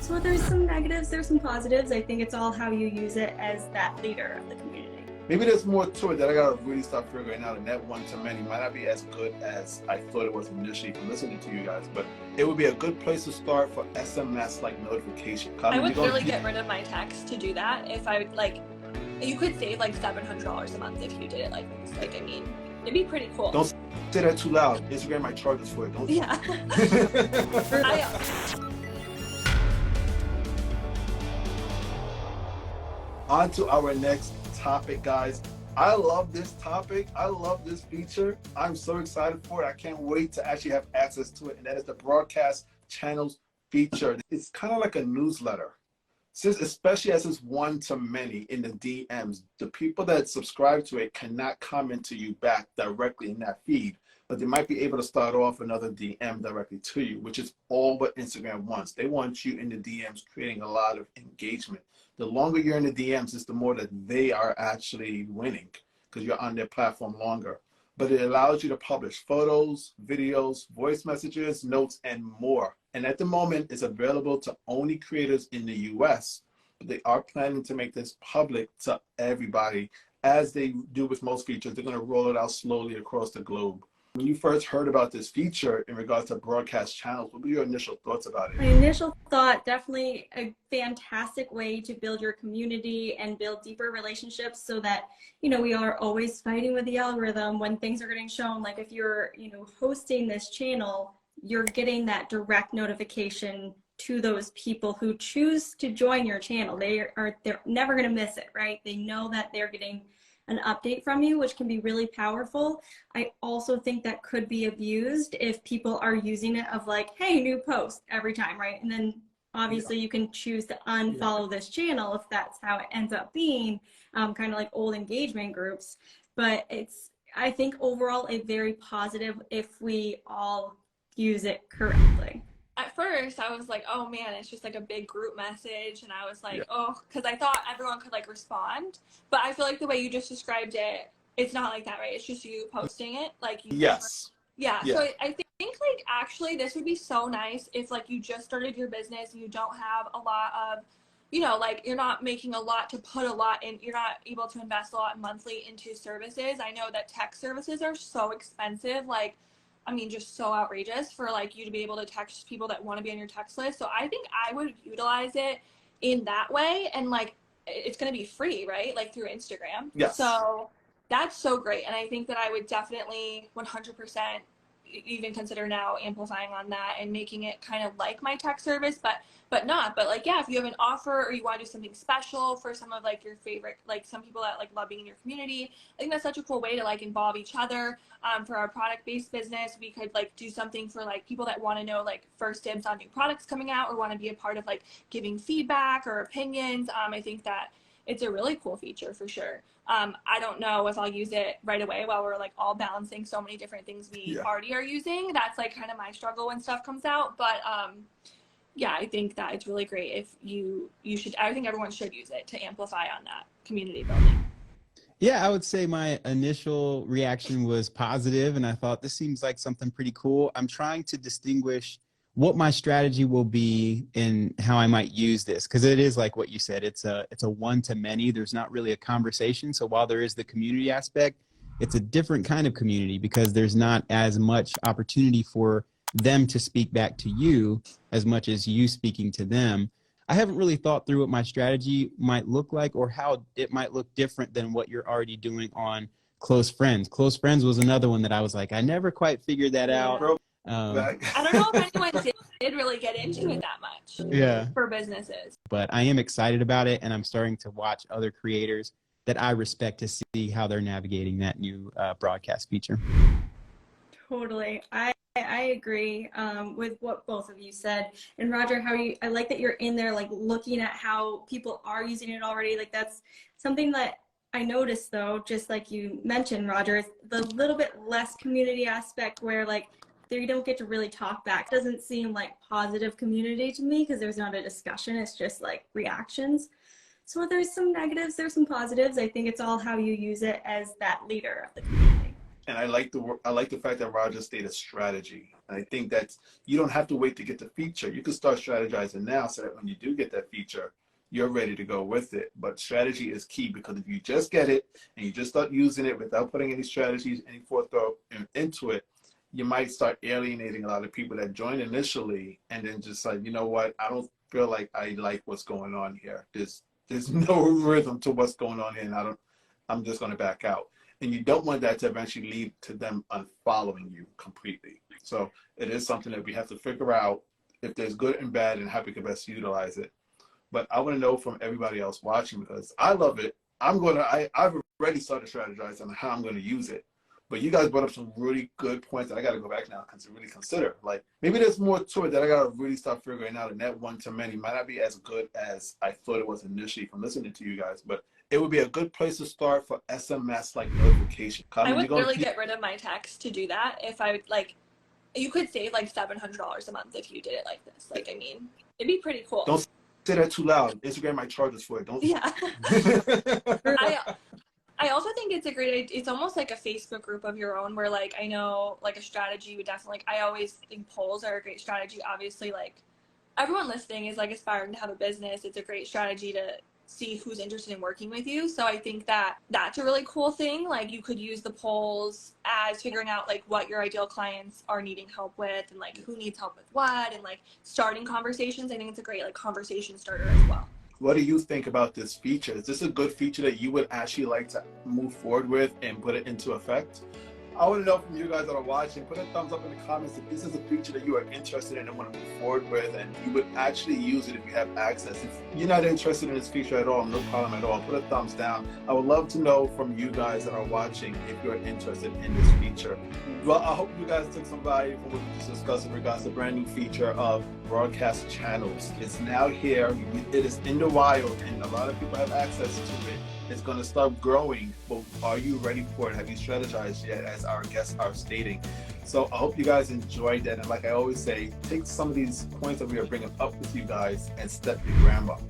So there's some negatives, there's some positives. I think it's all how you use it as that leader of the community. Maybe there's more to it that I gotta really start figuring out, and that one-to-many might not be as good as I thought it was initially from listening to you guys, but it would be a good place to start for SMS like notification. I would really get rid of my text to do that. If I would like, you could save like $700 a month if you did it like this. Like, I mean, it'd be pretty cool. Don't say that too loud. Instagram might charge us for it. Don't. Yeah. On to our next topic, guys. I love this topic. I love this feature. I'm so excited for it. I can't wait to actually have access to it. And that is the broadcast channels feature. It's kind of like a newsletter. Especially as it's one-to-many in the DMs, the people that subscribe to it cannot comment to you back directly in that feed, but they might be able to start off another DM directly to you, which is all what Instagram wants. They want you in the DMs creating a lot of engagement. The longer you're in the DMs, it's the more that they are actually winning because you're on their platform longer. But it allows you to publish photos, videos, voice messages, notes, and more. And at the moment, it's available to only creators in the US, but they are planning to make this public to everybody. As they do with most features, they're going to roll it out slowly across the globe. When you first heard about this feature in regards to broadcast channels, what were your initial thoughts about it? My initial thought, definitely a fantastic way to build your community and build deeper relationships so that, you know, we are always fighting with the algorithm when things are getting shown. Like if you're, you know, hosting this channel, you're getting that direct notification to those people who choose to join your channel. They're never going to miss it, right? They know that they're getting an update from you, which can be really powerful. I also think that could be abused if people are using it of like, hey, new post every time, right? And then obviously you can choose to unfollow this channel if that's how it ends up being, kind of like old engagement groups. But it's, I think overall, a very positive if we all use it correctly. At first I was like, oh man, it's just like a big group message, and I was like, oh, because I thought everyone could like respond, but I feel like the way you just described it, it's not like that, right? It's just you posting it, like you Yeah. So I think like actually this would be so nice if like you just started your business and you don't have a lot of, you know, like you're not making a lot to put a lot in, you're not able to invest a lot monthly into services. I know that tech services are so expensive, like I mean, just so outrageous for like you to be able to text people that want to be on your text list. So I think I would utilize it in that way, and like it's going to be free, right? Like through Instagram. Yes. So that's so great. And I think that I would definitely 100% even consider now amplifying on that and making it kind of like my tech service, but not. But like, yeah, if you have an offer or you want to do something special for some of like your favorite, like some people that like love being in your community, I think that's such a cool way to like involve each other. For our product-based business, we could like do something for like people that want to know like first dibs on new products coming out or want to be a part of like giving feedback or opinions. I think that it's a really cool feature for sure. I don't know if I'll use it right away while we're like all balancing so many different things we already are using. That's like kind of my struggle when stuff comes out. But yeah, I think that it's really great if you should, I think everyone should use it to amplify on that community building. Yeah, I would say my initial reaction was positive, and I thought this seems like something pretty cool. I'm trying to distinguish what my strategy will be and how I might use this, because it is like what you said, it's a one-to-many. There's not really a conversation. So while there is the community aspect, it's a different kind of community because there's not as much opportunity for them to speak back to you as much as you speaking to them. I haven't really thought through what my strategy might look like or how it might look different than what you're already doing on Close Friends. Close Friends was another one that I was like, I never quite figured that out. I don't know if anyone did really get into it that much for businesses. But I am excited about it, and I'm starting to watch other creators that I respect to see how they're navigating that new broadcast feature. Totally. I agree with what both of you said. And Roger, I like that you're in there like looking at how people are using it already. Like that's something that I noticed though, just like you mentioned, Roger, is the little bit less community aspect where like you don't get to really talk back. It doesn't seem like positive community to me because there's not a discussion. It's just like reactions. So there's some negatives, there's some positives. I think it's all how you use it as that leader of the community. And I like the fact that Roger stated strategy. And I think that you don't have to wait to get the feature. You can start strategizing now so that when you do get that feature, you're ready to go with it. But strategy is key, because if you just get it and you just start using it without putting any strategies, any forethought into it, you might start alienating a lot of people that join initially, and then just like, you know what, I don't feel like I like what's going on here. There's no rhythm to what's going on here, and I'm just going to back out. And you don't want that to eventually lead to them unfollowing you completely. So it is something that we have to figure out if there's good and bad and how we can best utilize it. But I want to know from everybody else watching, because I love it. I've already started strategizing on how I'm going to use it. But you guys brought up some really good points that I got to go back now and really consider. Like, maybe there's more to it that I got to really start figuring out, and that one-to-many might not be as good as I thought it was initially from listening to you guys. But it would be a good place to start for SMS-like notification. I would literally get rid of my text to do that. If I would, like, you could save like $700 a month if you did it like this. Like, I mean, it'd be pretty cool. Don't say that too loud. Instagram might charge us for it. Don't. Yeah. I also think it's a great, it's almost like a Facebook group of your own, where like, I know like a strategy would definitely, like, I always think polls are a great strategy. Obviously, like, everyone listening is like aspiring to have a business. It's a great strategy to see who's interested in working with you. So I think that that's a really cool thing. Like, you could use the polls as figuring out like what your ideal clients are needing help with, and like who needs help with what, and like starting conversations. I think it's a great like conversation starter as well. What do you think about this feature? Is this a good feature that you would actually like to move forward with and put it into effect? I want to know from you guys that are watching, put a thumbs up in the comments if this is a feature that you are interested in and want to move forward with, and you would actually use it if you have access. If you're not interested in this feature at all, no problem at all, put a thumbs down. I would love to know from you guys that are watching if you're interested in this feature. Well, I hope you guys took some value from what we just discussed in regards to the brand new feature of broadcast channels. It's now here. It is in the wild, and a lot of people have access to it. It's going to start growing, but are you ready for it? Have you strategized yet, as our guests are stating? So I hope you guys enjoyed that. And like I always say, take some of these points that we are bringing up with you guys and step your gram up.